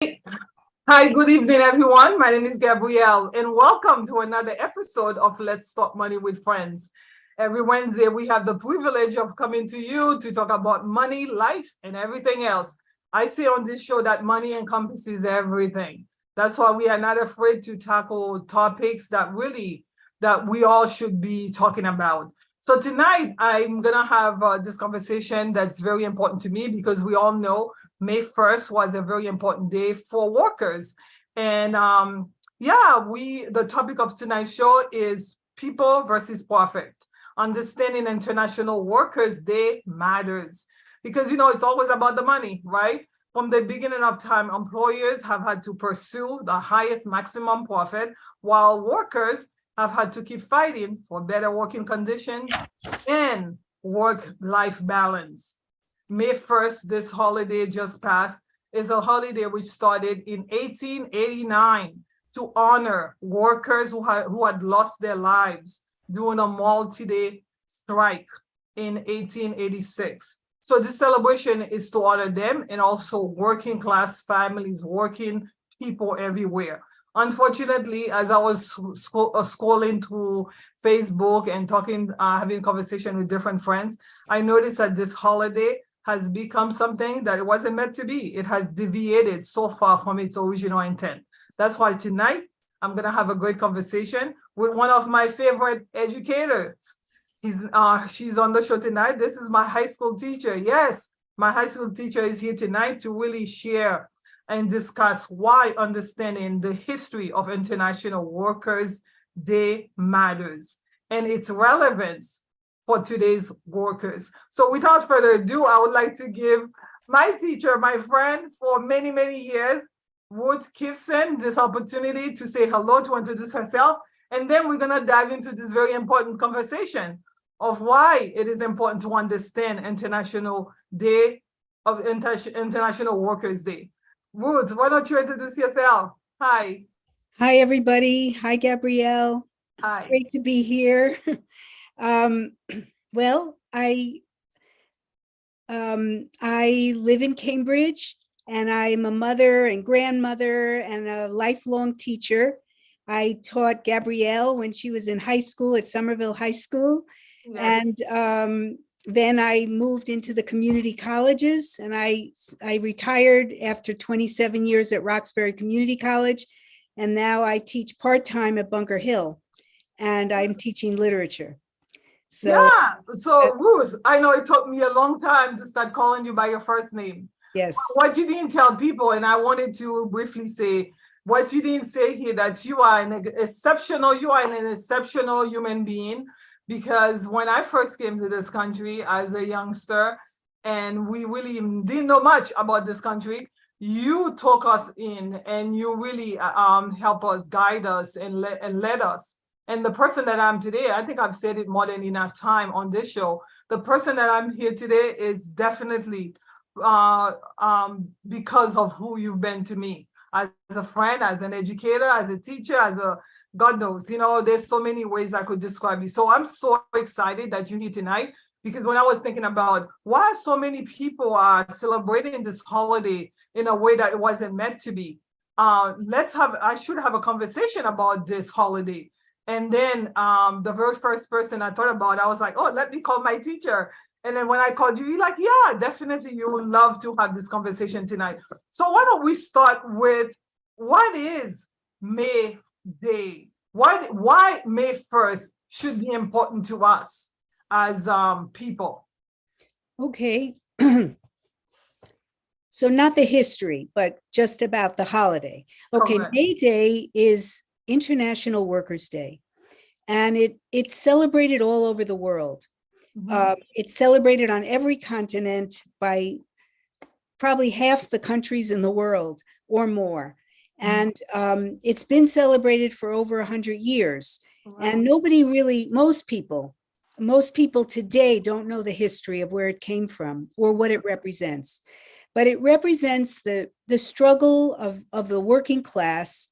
Hi, good evening, everyone. My name is Gabrielle, and welcome to another episode of Let's Talk Money with Friends. Every Wednesday, we have the privilege of coming to you to talk about money, life, and everything else. I say on this show that money encompasses everything. That's why we are not afraid to tackle topics that we all should be talking about. So tonight, I'm gonna have this conversation that's very important to me because we all know May 1st was a very important day for workers. And the topic of tonight's show is people versus profit. Understanding International Workers' Day matters because, it's always about the money, right? From the beginning of time, employers have had to pursue the highest maximum profit, while workers have had to keep fighting for better working conditions and work-life balance. May 1st, this holiday just passed, is a holiday which started in 1889 to honor workers who had lost their lives during a multi-day strike in 1886. So this celebration is to honor them and also working class families, working people everywhere. Unfortunately, as I was scrolling through Facebook and having conversation with different friends, I noticed that this holiday has become something that it wasn't meant to be. It has deviated so far from its original intent. That's why tonight I'm gonna have a great conversation with one of my favorite educators. She's on the show tonight. This is my high school teacher. Yes, my high school teacher is here tonight to really share and discuss why understanding the history of International Workers' Day matters and its relevance for today's workers. So without further ado, I would like to give my teacher, my friend for many, many years, Ruth Kifson, this opportunity to say hello, to introduce herself. And then we're gonna dive into this very important conversation of why it is important to understand International Workers' Day. Ruth, why don't you introduce yourself? Hi. Hi, everybody. Hi, Gabrielle. Hi. It's great to be here. Well, I live in Cambridge, and I'm a mother and grandmother and a lifelong teacher. I taught Gabrielle when she was in high school at Somerville High School. Yes. And then I moved into the community colleges, and I retired after 27 years at Roxbury Community College. And now I teach part-time at Bunker Hill, and I'm teaching literature. So Ruth, I know it took me a long time to start calling you by your first name. Yes. What you didn't tell people, and I wanted to briefly say, what you didn't say here, that you are an exceptional human being, because when I first came to this country as a youngster, and we really didn't know much about this country, you took us in and you really help us, guide us, and led us. And the person that I'm today, I think I've said it more than enough time on this show. The person that I'm here today is definitely because of who you've been to me as a friend, as an educator, as a teacher, God knows, there's so many ways I could describe you. So I'm so excited that you're here tonight, because when I was thinking about why so many people are celebrating this holiday in a way that it wasn't meant to be, I should have a conversation about this holiday. And then the very first person I thought about, I was like, oh, let me call my teacher. And then when I called you, you're like, yeah, definitely, you would love to have this conversation tonight. So why don't we start with, what is May Day? Why May 1st should be important to us as people? Okay. So not the history, but just about the holiday. Okay, Correct. May Day is International Workers' Day, and it's celebrated all over the world. It's celebrated on every continent by probably half the countries in the world or more. And it's been celebrated for over 100 years. And nobody really, most people today don't know the history of where it came from or what it represents. But it represents the struggle of the working class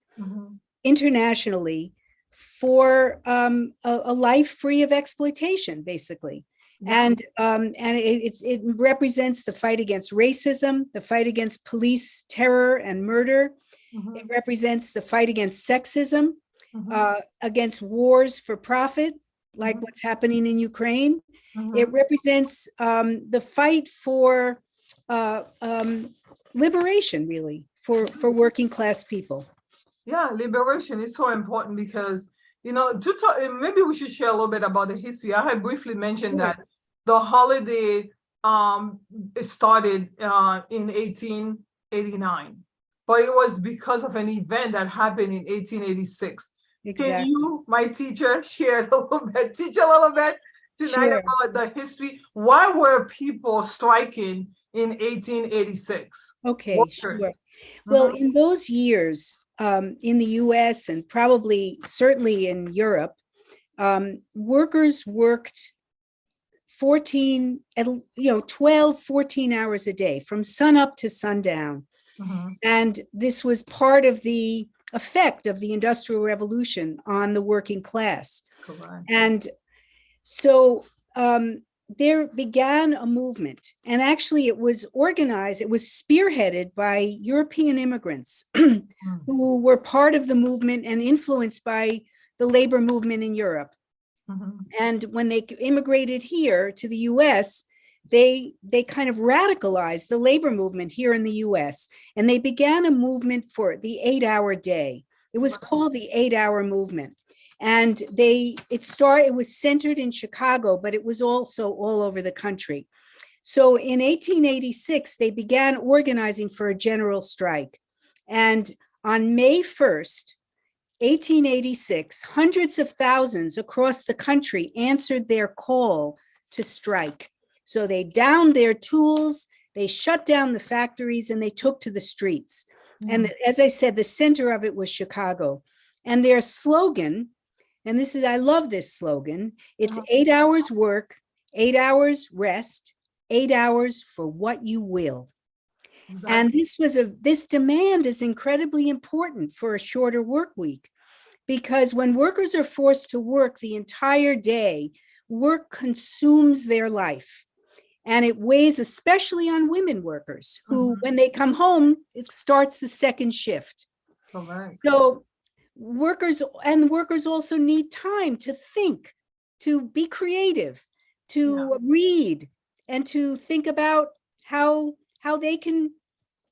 internationally for a life free of exploitation, basically. Yeah. It represents the fight against racism, the fight against police terror and murder. It Mhm. represents the fight against sexism, Mhm. against wars for profit, like Mhm. what's happening in Ukraine. It Mhm. represents the fight for liberation, really, for working class people. Yeah, liberation is so important because, to talk, maybe we should share a little bit about the history. I had briefly mentioned Sure. that the holiday it started in 1889, but it was because of an event that happened in 1886. Can Exactly. you, my teacher, share a little bit, teach a little bit tonight Sure. about the history? Why were people striking in 1886? Okay, sure. Workers. Well, Mhm. in those years, in the US and probably certainly in Europe, workers worked 14, 12, 14 hours a day from sun up to sundown. Mhm. And this was part of the effect of the Industrial Revolution on the working class. Correct. And so there began a movement, and actually it was organized, it was spearheaded by European immigrants Mm. who were part of the movement and influenced by the labor movement in Europe. Mhm. And when they immigrated here to the US, they kind of radicalized the labor movement here in the US, and they began a movement for the 8-hour day. It was Right. called the 8-hour movement. And it was centered in Chicago, but it was also all over the country. So in 1886, they began organizing for a general strike. And on May 1st, 1886, hundreds of thousands across the country answered their call to strike. So they downed their tools, they shut down the factories, and they took to the streets. And Mm. as I said, the center of it was Chicago. And their slogan, and I love this slogan, it's Uh-huh. 8 hours work, 8 hours rest, 8 hours for what you will. And Exactly. this demand is incredibly important for a shorter work week, because when workers are forced to work the entire day, work consumes their life. And it weighs especially on women workers who, Mhm. when they come home, it starts the second shift. Correct. So workers also need time to think, to be creative, Yeah. to read, and to think about how they can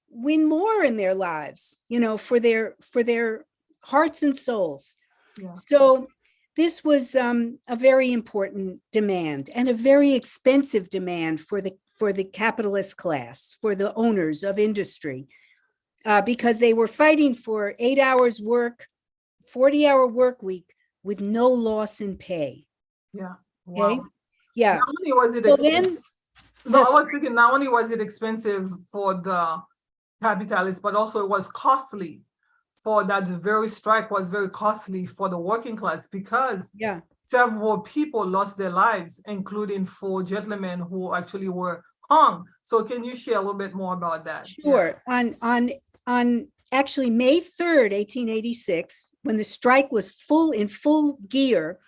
win more in their lives, for their hearts and souls. Yeah. So this was a very important demand, and a very expensive demand for the capitalist class, for the owners of industry, because they were fighting for 8 hours work, 40-hour work week with no loss in pay. Yeah. Okay. Wow. Yeah. Not only was it So expensive, then, no, I yes, was thinking not only was it expensive for the capitalists, but also it was costly for that very strike was very costly for the working class because yeah, several people lost their lives, including 4 gentlemen who actually were hung. So can you share a little bit more about that? Yeah. sure. On actually May 3rd, 1886, when the strike was in full gear,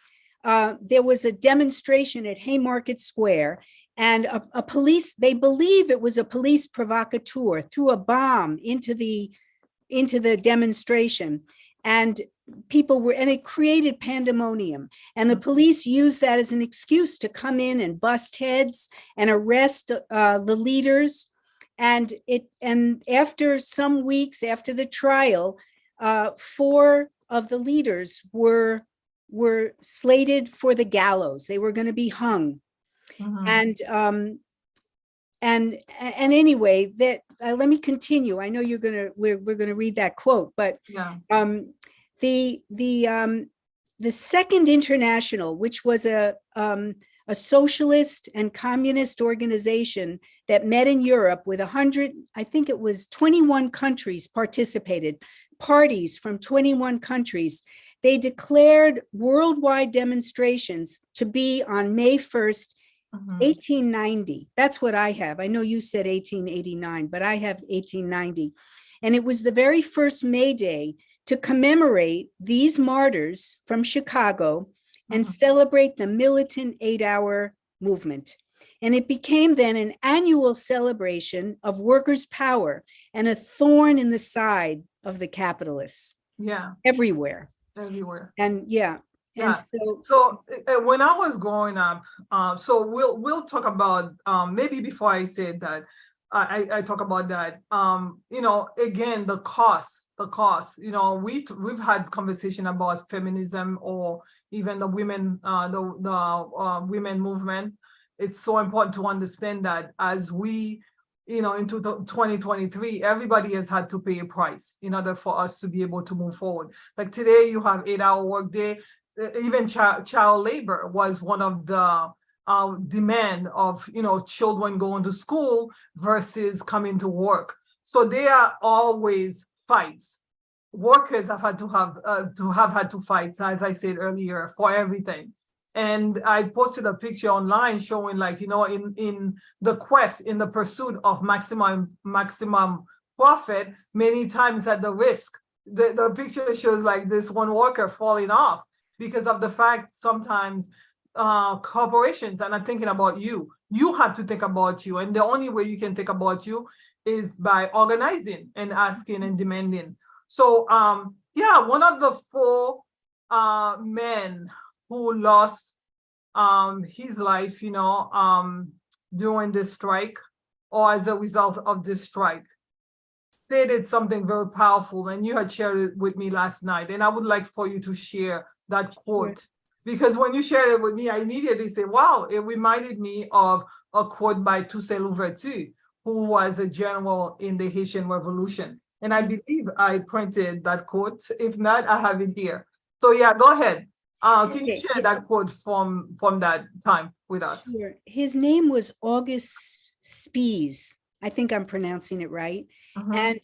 there was a demonstration at Haymarket Square, and a police, they believe it was a police provocateur, threw a bomb into the demonstration, and it created pandemonium, and the police used that as an excuse to come in and bust heads and arrest the leaders. And after some weeks after the trial, 4 of the leaders were slated for the gallows. They were going to be hung. Mhm. And anyway, that let me continue. I know we're gonna read that quote, but Yeah. um, the Second International, which was a socialist and communist organization that met in Europe with 100, I think it was 21 countries participated, parties from 21 countries. They declared worldwide demonstrations to be on May 1st, Mhm. 1890. That's what I have. I know you said 1889, but I have 1890. And it was the very first May Day to commemorate these martyrs from Chicago and Mhm. celebrate the militant 8-hour movement. And it became then an annual celebration of workers' power and a thorn in the side of the capitalists Yeah, everywhere. everywhere. And yeah. And Yeah. So when I was growing up, so we'll talk about maybe before I said that, I talk about that. Again, the cost. We've had conversation about feminism or even the women, the women movement. It's so important to understand that as we, into 2023, everybody has had to pay a price in order for us to be able to move forward. Like today, you have 8-hour workday. Even child labor was one of the demand of children going to school versus coming to work. So there are always fights. Workers have had to fight, as I said earlier, for everything. And I posted a picture online showing, like, in the pursuit of maximum profit, many times at the risk. The picture shows like this one worker falling off because of the fact sometimes corporations are not thinking about you. You have to think about you. And the only way you can think about you is by organizing and asking and demanding. So one of the 4 men who lost his life, during this strike or as a result of this strike, stated something very powerful, and you had shared it with me last night. And I would like for you to share that quote, because when you shared it with me, I immediately said, wow, it reminded me of a quote by Toussaint Louverture, who was a general in the Haitian Revolution. And I believe I printed that quote. If not, I have it here. So yeah, go ahead. Can you share that quote from that time with us? Sure. His name was August Spies. I think I'm pronouncing it right. And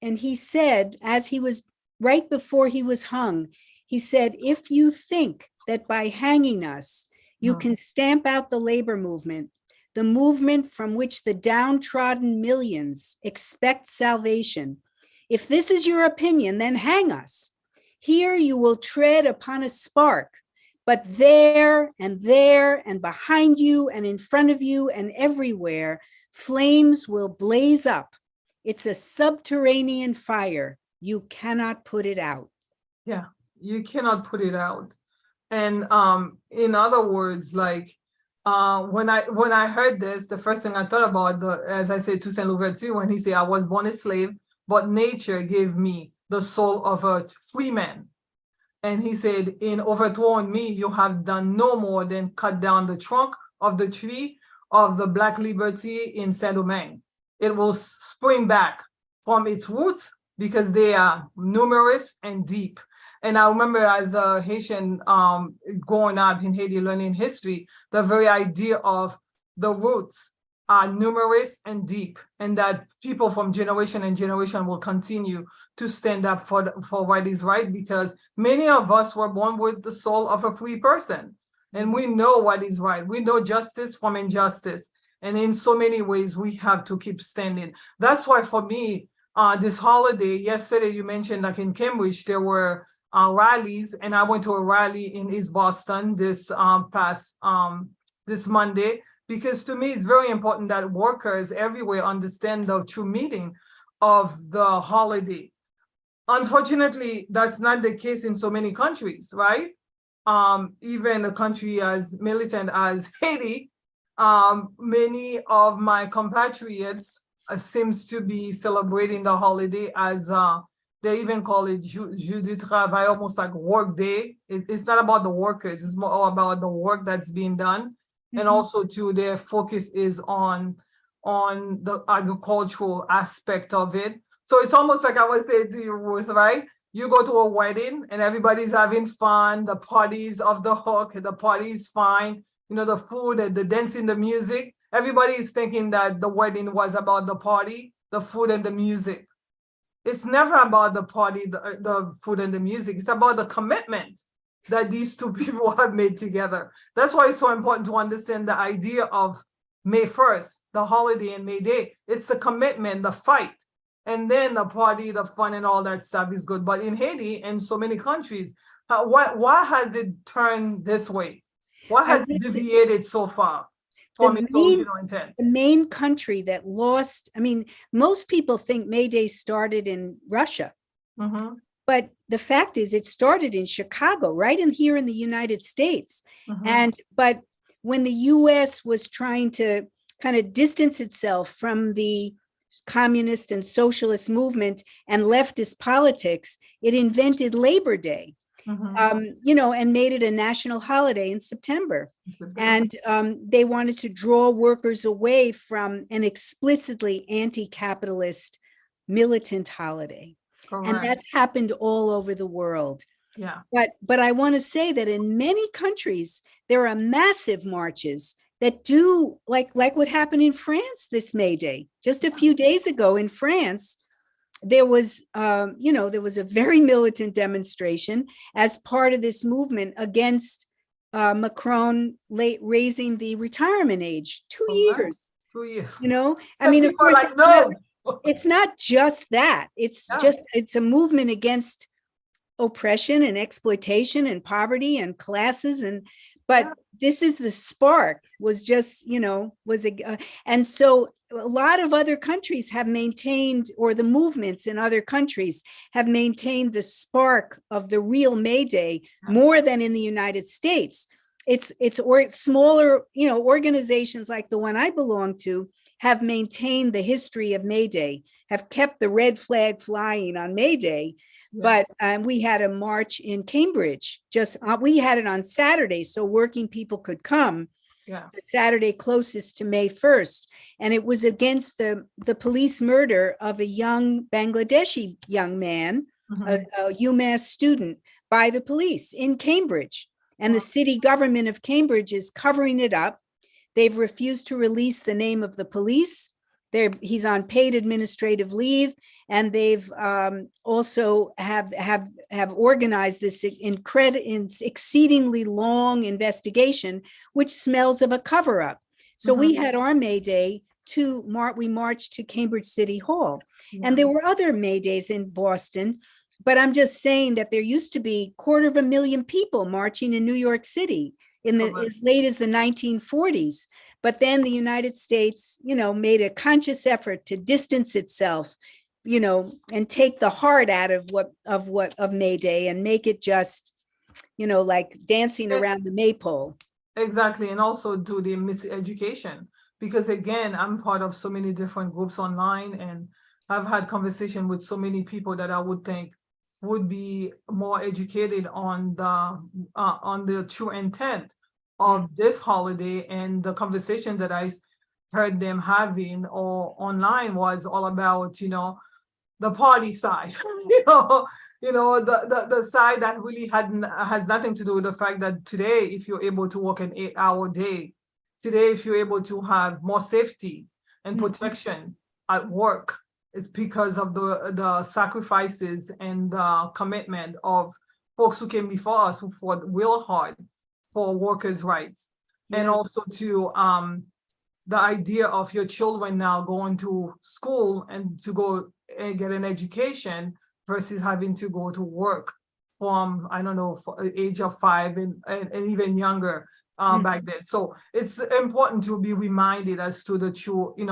he said, as he was right before he was hung, he said, if you think that by hanging us, you can stamp out the labor movement, the movement from which the downtrodden millions expect salvation, if this is your opinion, then hang us. Here you will tread upon a spark, but there and behind you and in front of you and everywhere, flames will blaze up. It's a subterranean fire. You cannot put it out. Yeah, you cannot put it out. And in other words, like when I heard this, the first thing I thought about, as I said, Toussaint Louverture, when he said, I was born a slave, but nature gave me the soul of a free man. And he said, in overthrowing me, you have done no more than cut down the trunk of the tree of the Black liberty in Saint-Domingue. It will spring back from its roots because they are numerous and deep. And I remember as a Haitian growing up in Haiti, learning history, the very idea of the roots are numerous and deep, and that people from generation and generation will continue to stand up for what is right, because many of us were born with the soul of a free person, and we know what is right. We know justice from injustice, and in so many ways we have to keep standing. That's why for me, this holiday, yesterday you mentioned like in Cambridge, there were rallies, and I went to a rally in East Boston this Monday, because to me, it's very important that workers everywhere understand the true meaning of the holiday. Unfortunately, that's not the case in so many countries, right? Even a country as militant as Haiti, many of my compatriots seems to be celebrating the holiday as they even call it Jour du Travail, almost like work day. It's not about the workers, it's more about the work that's being done. And also too, their focus is on the agricultural aspect of it. So it's almost like I was saying to you, Ruth, right? You go to a wedding and everybody's having fun, the party's off the hook, the party's fine, the food, the dancing, the music. Everybody is thinking that the wedding was about the party, the food, and the music. It's never about the party, the food, and the music. It's about the commitment that these two people have made together. That's why it's so important to understand the idea of May 1st, the holiday, and May Day. It's the commitment, the fight, and then the party, the fun, and all that stuff is good. But in Haiti and so many countries, why has it turned this way? What I has would say deviated so far from the its main original intent? the main country that lost, I mean, most people think May Day started in Russia, Mm-hmm, but the fact is it started in Chicago, right in here in the United States. mm-hmm, And but when the US was trying to kind of distance itself from the communist and socialist movement and leftist politics, it invented Labor Day, mm-hmm. and made it a national holiday in September. It's a bit- And they wanted to draw workers away from an explicitly anti-capitalist militant holiday. And Correct. that's happened all over the world. Yeah. But I want to say that in many countries, there are massive marches that do like what happened in France this May Day. Just a few days ago in France, there was a very militant demonstration as part of this movement against Macron raising the retirement age 2 years. 2 years. I mean, of People are course, like, no. it's not just that. Yeah. It's a movement against oppression and exploitation and poverty and classes, but Yeah. this is the spark, was just and so a lot of other countries have maintained, or the movements in other countries have maintained, the spark of the real May Day more than in the United States. It's smaller, organizations like the one I belong to have maintained the history of May Day, have kept the red flag flying on May Day. Yeah. But we had a march in Cambridge. We had it on Saturday, so working people could come. Yeah. The Saturday closest to May 1st, and it was against the police murder of a young Bangladeshi young man, Mhm. a UMass student, by the police in Cambridge. And Wow. the city government of Cambridge is covering it up. They've refused to release the name of the police. He's on paid administrative leave, and they've also have organized this exceedingly long investigation, which smells of a cover-up. So we had our May Day we marched to Cambridge City Hall, and there were other May Days in Boston. But I'm just saying that there used to be 250,000 people marching in New York City as late as the 1940s. But then the United States, made a conscious effort to distance itself, and take the heart out of May Day and make it just, like dancing around the maypole. Exactly. And also do the miseducation, because again, I'm part of so many different groups online, and I've had conversation with so many people that I would think would be more educated on the true intent of this holiday. And the conversation that I heard them having or online was all about, the party side, the side that really has nothing to do with the fact that today, if you're able to work an 8-hour day, today, if you're able to have more safety and protection at work, it's because of the sacrifices and the commitment of folks who came before us, who fought real hard for workers' rights. And also to the idea of your children now going to school and to go and get an education versus having to go to work from, I don't know, for age of 5 and even younger back then. So it's important to be reminded as to the true, you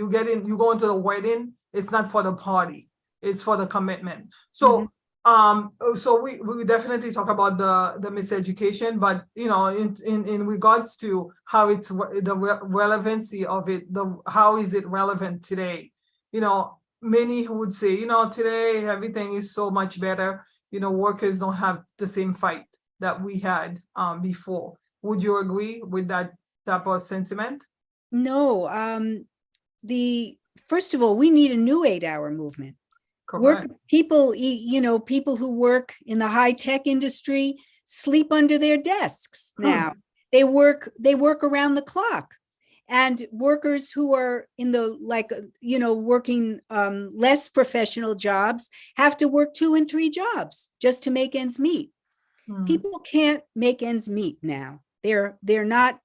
go into the wedding, it's not for the party, it's for the commitment. So so we definitely talk about the miseducation, but in regards to how it's the relevancy of it, how is it relevant today? Many who would say, today everything is so much better. Workers don't have the same fight that we had before. Would you agree with that type of sentiment? No. First of all, we need a new 8-hour movement. Correct. People who work in the high-tech industry sleep under their desks now. They work around the clock. And workers who are in the working less professional jobs have to work 2 and 3 jobs just to make ends meet. People can't make ends meet now. They're not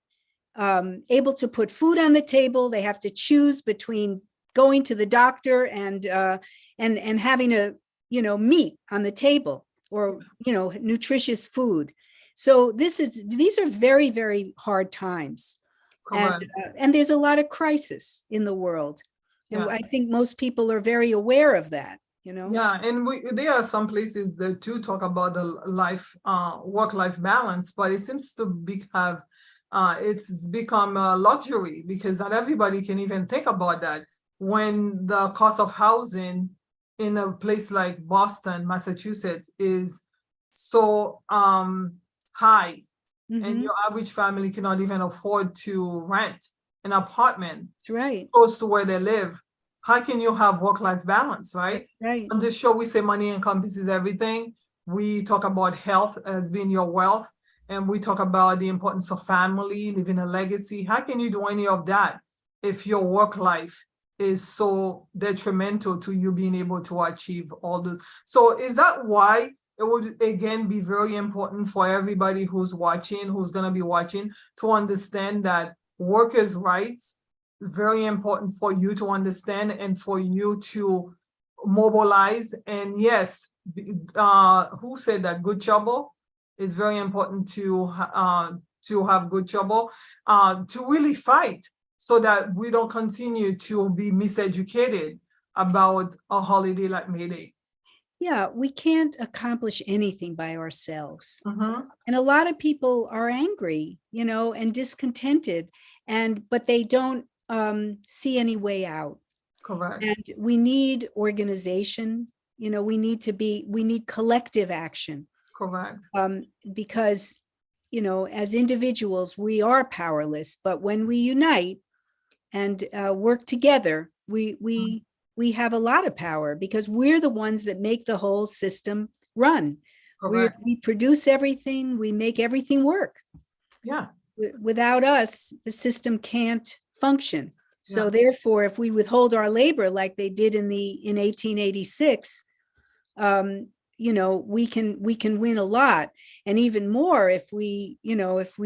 able to put food on the table. They have to choose between going to the doctor and having a meat on the table, or nutritious food. So these are very, very hard times. Correct. And there's a lot of crisis in the world. And Yeah. I think most people are very aware of that, you know? Yeah, and there are some places that do talk about the work-life balance, but it seems to it's become a luxury because not everybody can even think about that when the cost of housing in a place like Boston, Massachusetts is so high, and Mhm. your average family cannot even afford to rent an apartment That's right. close to where they live. How can you have work-life balance, right? That's right. On this show, we say money encompasses everything. We talk about health as being your wealth, and we talk about the importance of family, leaving a legacy. How can you do any of that if your work life is so detrimental to you being able to achieve all this? So is that why it would again be very important for everybody who's going to be watching, to understand that workers' rights very important for you to understand and for you to mobilize. And yes, who said that? Good trouble is very important to have good trouble, to really fight so that we don't continue to be miseducated about a holiday like May Day. Yeah, we can't accomplish anything by ourselves. Mhm. And a lot of people are angry, you know, and discontented, but they don't see any way out. Correct. And we need organization, you know, we need collective action, Correct. because, you know, as individuals, we are powerless, but when we unite and work together, we have a lot of power because we're the ones that make the whole system run. Correct. We produce everything, we make everything work. Yeah. Without us, the system can't function. So Yeah. therefore, if we withhold our labor like they did in 1886, you know, we can win a lot, and even more if we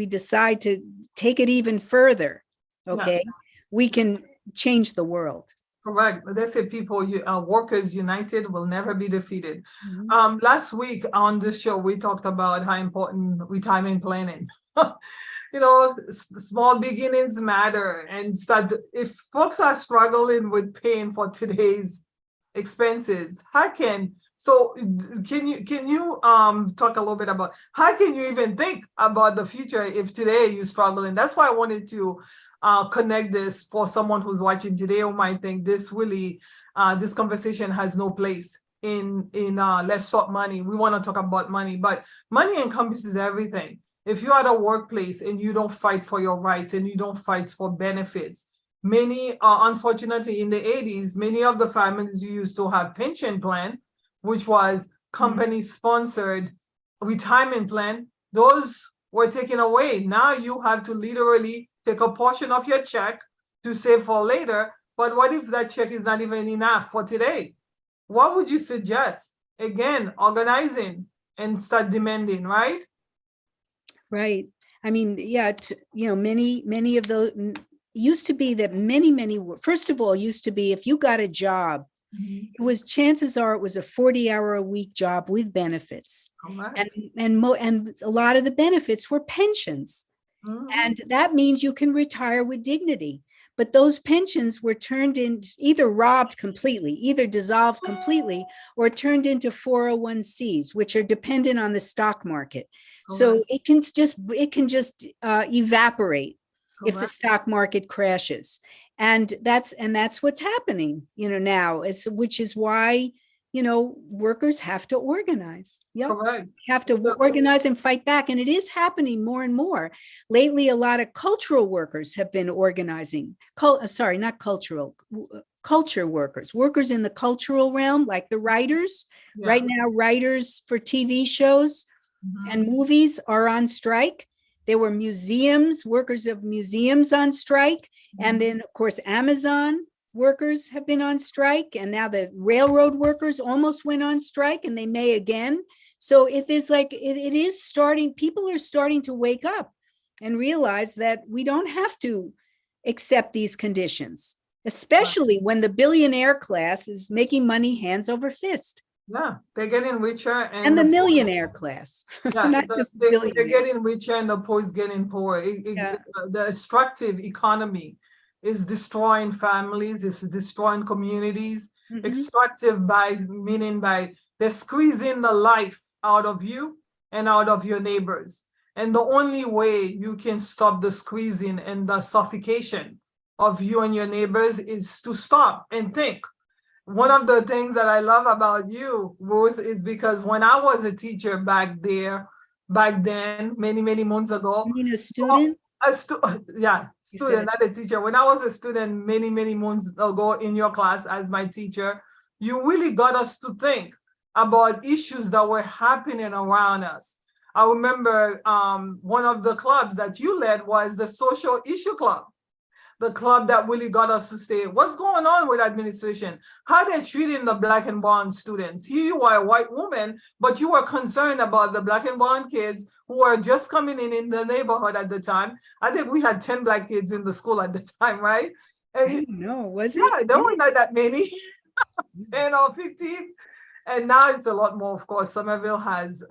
decide to take it even further. Okay, Yeah. we can change the world. Correct. They say workers united will never be defeated. Mhm. Last week on this show, we talked about how important retirement planning. You know, small beginnings matter, and if folks are struggling with paying for today's expenses, can you talk a little bit about how can you even think about the future if today you're struggling? That's why I wanted to connect this for someone who's watching today who might think this conversation has no place in Let's Talk Money. We want to talk about money, but money encompasses everything. If you're at a workplace and you don't fight for your rights and you don't fight for benefits, unfortunately, in the 80s, many of the families you used to have pension plan, which was company sponsored retirement plan, those were taken away. Now you have to literally take a portion of your check to save for later. But what if that check is not even enough for today? What would you suggest? Again, organizing and start demanding, right? Right. I mean, yeah, you know, many of those used to be that first of all, used to be if you got a job, chances are it was a 40-hour a week job with benefits. Correct. And a lot of the benefits were pensions. And that means you can retire with dignity. But those pensions were either robbed completely, either dissolved completely, or turned into 401cs, which are dependent on the stock market. So it can just evaporate if the stock market crashes. And that's what's happening, you know, now, which is why, you know, workers have to organize. Yep. Correct. Have to organize and fight back. And it is happening more and more. Lately, a lot of cultural workers have been organizing. Not cultural, culture workers in the cultural realm, like the writers. Yeah. Right now, writers for TV shows and movies are on strike. There were workers of museums on strike. And then, of course, Amazon workers have been on strike. And now the railroad workers almost went on strike, and they may again. So it is starting, people are starting to wake up and realize that we don't have to accept these conditions, especially when the billionaire class is making money hands over fist. Yeah, they're getting richer And and the the poor, millionaire class, yeah, not just the they're billionaire. getting richer and the poor is getting poorer. Yeah. The extractive economy is destroying families, it's destroying communities. Mhm. Extractive by meaning by they're squeezing the life out of you and out of your neighbors. And the only way you can stop the squeezing and the suffocation of you and your neighbors is to stop and think. One of the things that I love about you, Ruth, is because when I was a teacher back then, many, many months ago, You mean a student? yeah, You student, said, not a teacher. When I was a student many, many months ago in your class as my teacher, you really got us to think about issues that were happening around us. I remember one of the clubs that you led was the social issue club, the club that really got us to say, what's going on with administration? How they're treating the black and brown students. Here you are, a white woman, but you were concerned about the black and brown kids who were just coming in the neighborhood at the time. I think we had 10 black kids in the school at the time, right? I And don't know, was it? yeah, there were not that many, 10 or 15. And now it's a lot more, of course. Somerville has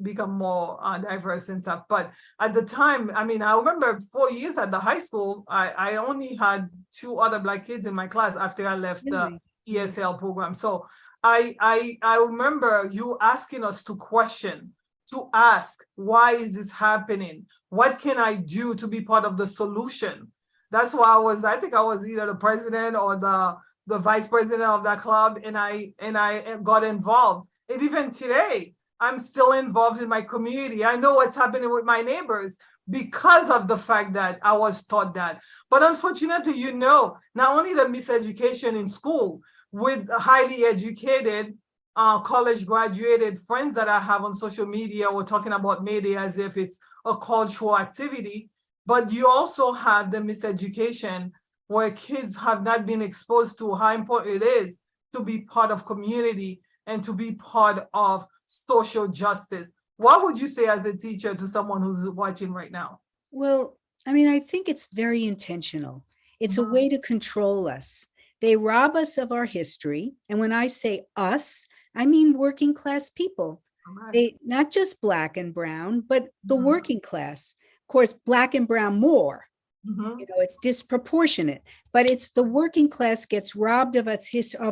become more diverse and stuff. But at the time, I mean, I remember 4 years at the high school, I only had two other black kids in my class after I left the Really? ESL program. So I remember you asking us to question, to ask, why is this happening? What can I do to be part of the solution? That's why I think I was either the president or the vice president of that club, and I got involved. And even today, I'm still involved in my community. I know what's happening with my neighbors because of the fact that I was taught that. But unfortunately, not only the miseducation in school with highly educated, college graduated friends that I have on social media, we're talking about May Day as if it's a cultural activity, but you also have the miseducation where kids have not been exposed to how important it is to be part of community and to be part of social justice. What would you say as a teacher to someone who's watching right now? Well, I mean, I think it's very intentional. It's a way to control us. They rob us of our history. And when I say us, I mean working class people. Correct. They not just black and brown, but the Mhm. working class. Of course, black and brown more. Mhm. It's disproportionate, but it's the working class gets robbed of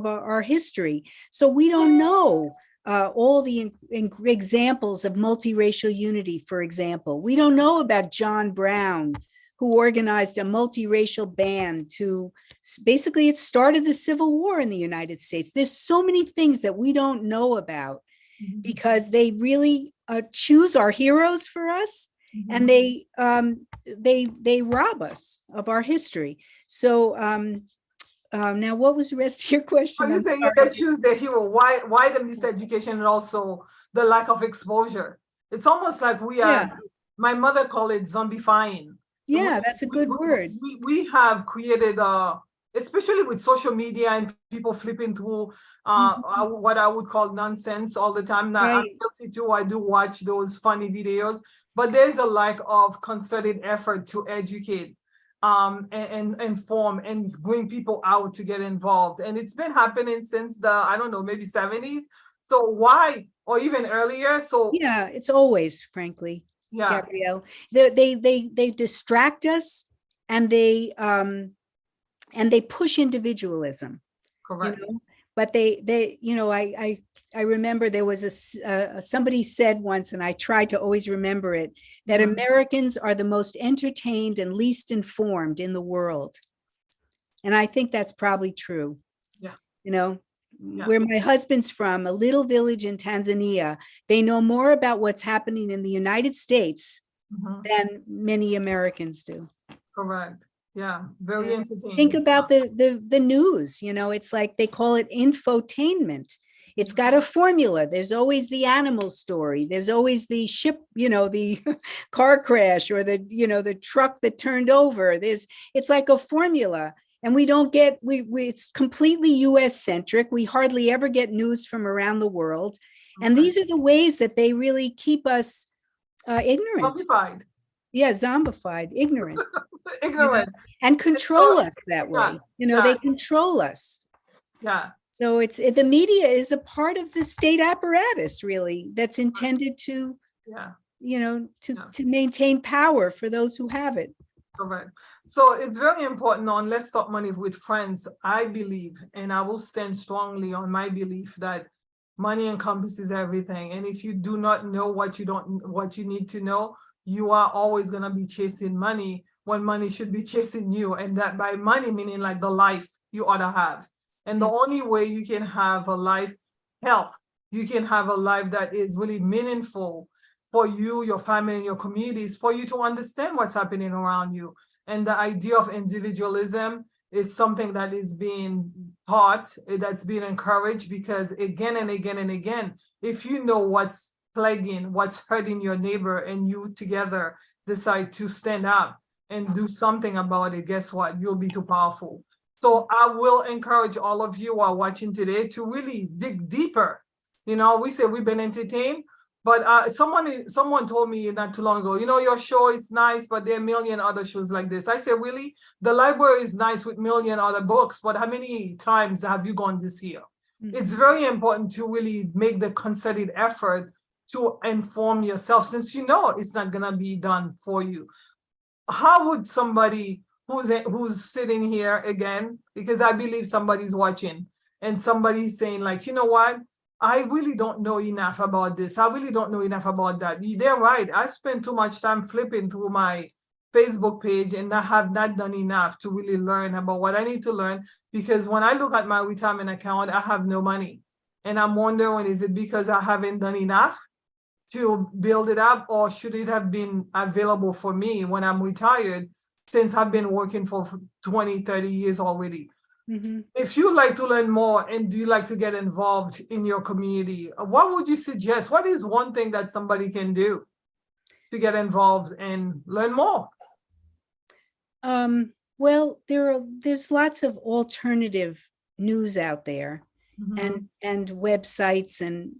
our history. So we don't know all the examples of multiracial unity, for example. We don't know about John Brown, who organized a multiracial band to basically it started the Civil War in the United States. There's so many things that we don't know about Mhm. because they really choose our heroes for us, and Mhm. they rob us of our history. So now, what was the rest of your Oh, question? you I'm say they sorry. choose the hero. Why the miseducation and also the lack of exposure? It's almost like we are, Yeah, my mother called it zombifying. We, yeah, that's a we, good word. we have created, especially with social media and people flipping through Mhm. what I would call nonsense all the time. Now, I'm Right. guilty too. I do watch those funny videos, but there's a lack of concerted effort to educate and inform and bring people out to get involved. And it's been happening since the, I don't know, maybe 70s. So why, or even earlier? So Yeah, it's always, frankly, yeah, Gabrielle. They distract us, and they push individualism. you correct. know but they I remember there was somebody said once, and I tried to always remember it, that Mhm. Americans are the most entertained and least informed in the world. And I think that's probably true. Yeah, you know yeah. where my husband's from, a little village in Tanzania, they know more about what's happening in the United States Mhm. than many Americans do. Correct. Yeah, very Yeah. Think entertaining. about the news. It's like they call it infotainment. It's got a formula. There's always the animal story. There's always the ship, the car crash, or the truck that turned over. It's like a formula. And we don't get, it's completely US centric. We hardly ever get news from around the world. And Okay. these are the ways that they really keep us ignorant. Zombified, Yeah, zombified, ignorant, you know, ignorant. and And so, control us that yeah, way. yeah, They control us. yeah. So the media is a part of the state apparatus, really, that's intended to, Yeah. Yeah. to maintain power for those who have it. Correct. So it's very important on Let's Talk Money with Friends. I believe, and I will stand strongly on my belief that money encompasses everything. And if you do not know what you need to know, you are always going to be chasing money when money should be chasing you. And that by money, meaning like the life you ought to have. And the only way you can have a life, health, you can have a life that is really meaningful for you, your family, and your communities, for you to understand what's happening around you. And the idea of individualism is something that is being taught, that's being encouraged, because again and again and again, if you know what's plaguing, what's hurting your neighbor, and you together decide to stand up and do something about it, guess what? You'll be too powerful. So I will encourage all of you who are watching today to really dig deeper. We say we've been entertained, but someone told me not too long ago, your show is nice, but there are a million other shows like this. I said, really? The library is nice with a million other books, but how many times have you gone this year? Mm-hmm. It's very important to really make the concerted effort to inform yourself, since it's not going to be done for you. How would somebody who's sitting here again, because I believe somebody's watching and somebody's saying like, you know what? I really don't know enough about this. I really don't know enough about that. They're right. I've spent too much time flipping through my Facebook page and I have not done enough to really learn about what I need to learn, because when I look at my retirement account, I have no money. And I'm wondering, is it because I haven't done enough to build it up, or should it have been available for me when I'm retired, since I've been working for 20, 30 years already? Mm-hmm. If you'd like to learn more and do you like to get involved in your community, what would you suggest? What is one thing that somebody can do to get involved and learn more? Well, there's lots of alternative news out there, mm-hmm. and websites and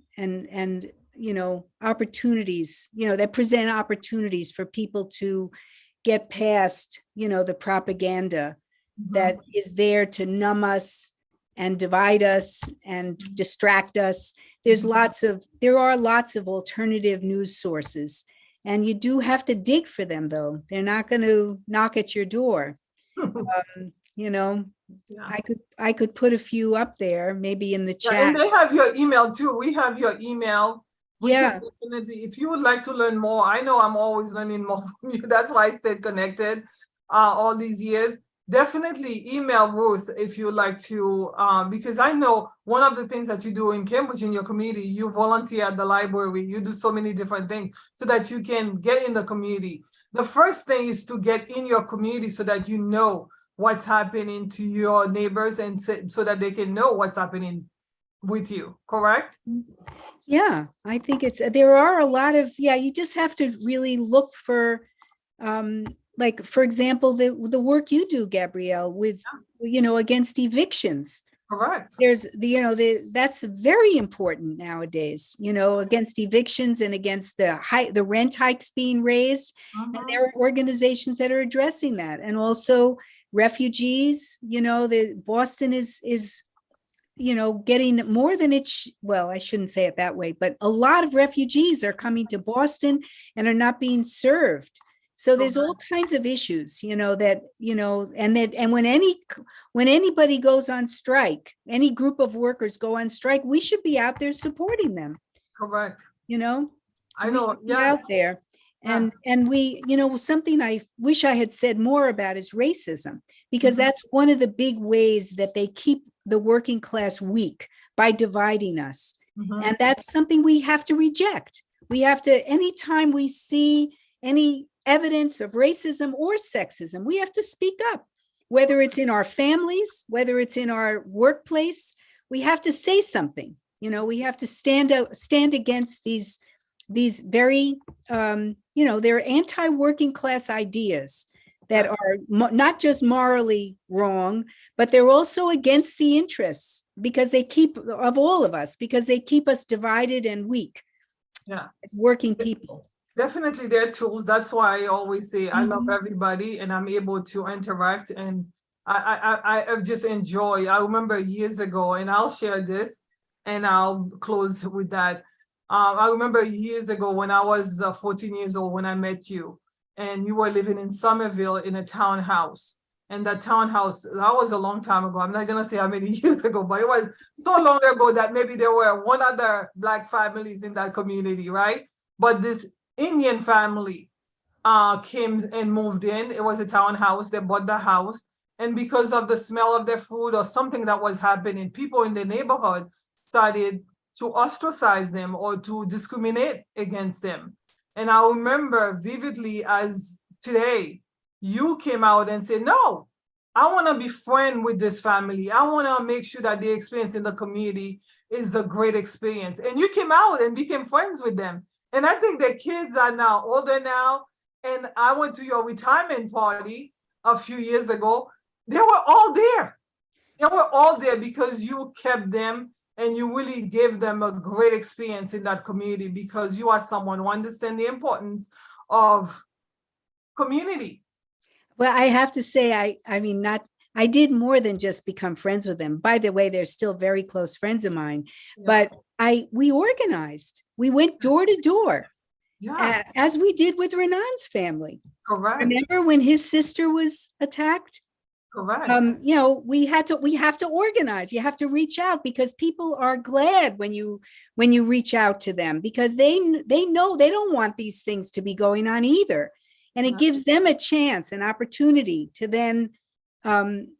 opportunities, that present opportunities for people to get past, the propaganda that is there to numb us and divide us and distract us. There are lots of alternative news sources, and you do have to dig for them, though. They're not going to knock at your door. Yeah. I could put a few up there, maybe in the chat. And they have your email too. We have your email. Definitely, if you would like to learn more, I know I'm always learning more from you. That's why I stayed connected all these years. Definitely email Ruth if you would like to, because I know one of the things that you do in Cambridge in your community, you volunteer at the library, you do so many different things so that you can get in the community. The first thing is to get in your community so that you know what's happening to your neighbors, and so that they can know what's happening with you, correct? Yeah, I think there are a lot of, you just have to really look for, like, for example, the work you do, Gabrielle, with, against evictions. Correct. There's that's very important nowadays, against evictions and against the rent hikes being raised. And there are organizations that are addressing that. And also refugees, the Boston is getting more than well, I shouldn't say it that way, but a lot of refugees are coming to Boston and are not being served. So there's all kinds of issues, and when anybody goes on strike, any group of workers go on strike, we should be out there supporting them. Correct. I know. Yeah. Out there. And we, something I wish I had said more about is racism, because that's one of the big ways that they keep the working class weak, by dividing us. And that's something we have to reject. We have to, anytime we see any evidence of racism or sexism, we have to speak up, whether it's in our families, whether it's in our workplace. We have to say something. We have to stand against these very, they're anti-working class ideas that are not just morally wrong, but they're also against the interests of all of us, because they keep us divided and weak. Yeah, as working people. Definitely, they're tools. That's why I always say I love everybody, and I'm able to interact and I just enjoy. I remember years ago, and I'll share this, and I'll close with that. I remember years ago when I was 14 years old when I met you, and you were living in Somerville in a townhouse. And that townhouse, that was a long time ago. I'm not gonna say how many years ago, but it was so long ago that maybe there were one other Black families in that community, right? But this Indian family came and moved in. It was a townhouse. They bought the house. And because of the smell of their food or something that was happening, people in the neighborhood started to ostracize them or to discriminate against them. And I remember vividly as today, you came out and said, no, I want to be friend with this family. I want to make sure that the experience in the community is a great experience. And you came out and became friends with them. And I think the kids are now older now. And I went to your retirement party a few years ago. They were all there. They were all there because you kept them and you really gave them a great experience in that community because you are someone who understands the importance of community. Well, I have to say, I mean, I did more than just become friends with them. By the way, they're still very close friends of mine, Yeah. but we organized. We went door to door, Yeah, as we did with Renan's family. correct, Remember when his sister was attacked? correct. You know, we have to organize. You have to reach out because people are glad when you reach out to them because they know they don't want these things to be going on either. And it Yeah. gives them a chance, an opportunity to then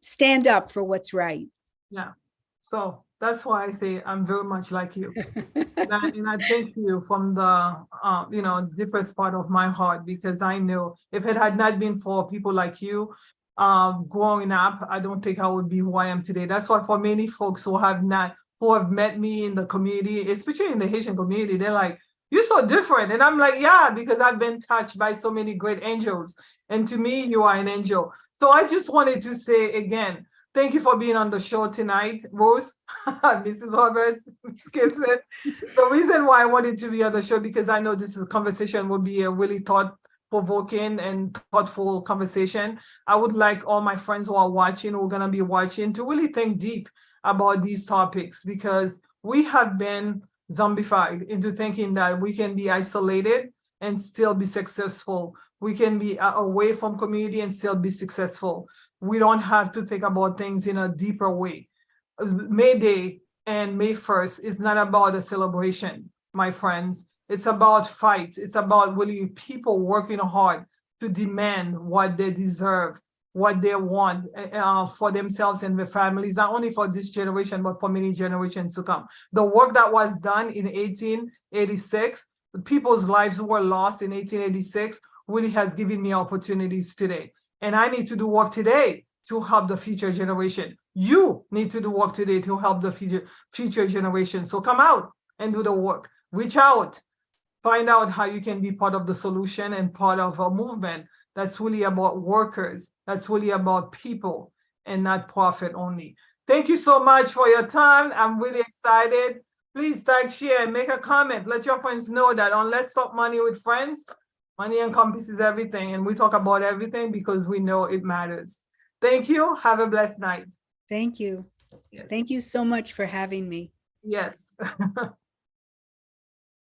stand up for what's right. Yeah. So that's why I say I'm very much like you. And I thank you from the deepest part of my heart because I know if it had not been for people like you growing up, I don't think I would be who I am today. That's why for many folks who have met me in the community, especially in the Haitian community, they're like, you're so different. And I'm like, yeah, because I've been touched by so many great angels. And to me, you are an angel. So I just wanted to say again, thank you for being on the show tonight, Ruth, Mrs. Roberts, Ms. Gibson. The reason why I wanted to be on the show, because I know this is a conversation will be a really thought-provoking and thoughtful conversation. I would like all my friends who are watching, who are going to be watching, to really think deep about these topics because we have been zombified into thinking that we can be isolated and still be successful. We can be away from community and still be successful. We don't have to think about things in a deeper way. May Day and May 1st is not about a celebration, my friends. It's about fights. It's about really people working hard to demand what they deserve, what they want for themselves and their families, not only for this generation, but for many generations to come. The work that was done in 1886, people's lives were lost in 1886, really has given me opportunities today. And I need to do work today to help the future generation. You need to do work today to help the future generation. So come out and do the work. Reach out. Find out how you can be part of the solution and part of a movement that's really about workers, that's really about people and not profit only. Thank you so much for your time. I'm really excited. Please like, share, and make a comment. Let your friends know that on Let's Talk Money with Friends, money encompasses everything. And we talk about everything because we know it matters. Thank you. Have a blessed night. Thank you. Yes. Thank you so much for having me. Yes.